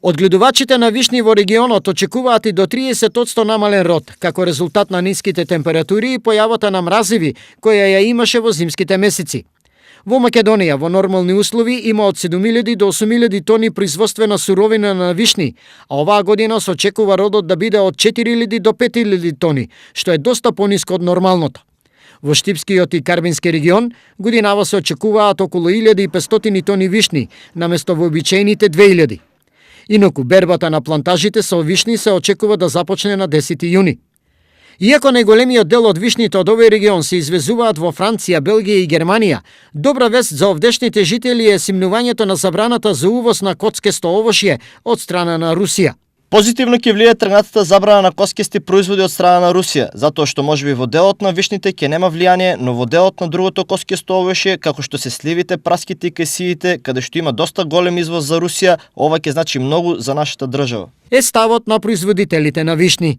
Одгледувачите на вишни во регионот очекуваат и до 30% намален род, како резултат на ниските температури и појавата на мразиви, која ја имаше во зимските месеци. Во Македонија во нормални услови има од 7000 до 8000 тони производствена суровина на вишни, а оваа година се очекува родот да биде од 4000 до 5000 тони, што е доста пониско од нормалното. Во Штипскиот и Карвински регион годинава се очекуваат околу 1500 тони вишни, наместо вообичаените 2000. Инаку бербата на плантажите со вишни се очекува да започне на 10 јуни. Иако најголемиот дел од вишните од овој регион се извезуваат во Франција, Белгија и Германија, добра вест за овдешните жители е симнувањето на забраната за увоз на коцкесто овошје од страна на Русија. Позитивно ќе влие тргнатата забрана на коцкести производи од страна на Русија, затоа што можеби во делот на вишните ќе нема влијание, но во делот на другото коцкесто овошје, како што се сливите, праските и кајсиите, каде што има доста голем извоз за Русија, ова ќе значи многу за нашата држава. Е ставот на производителите на вишни.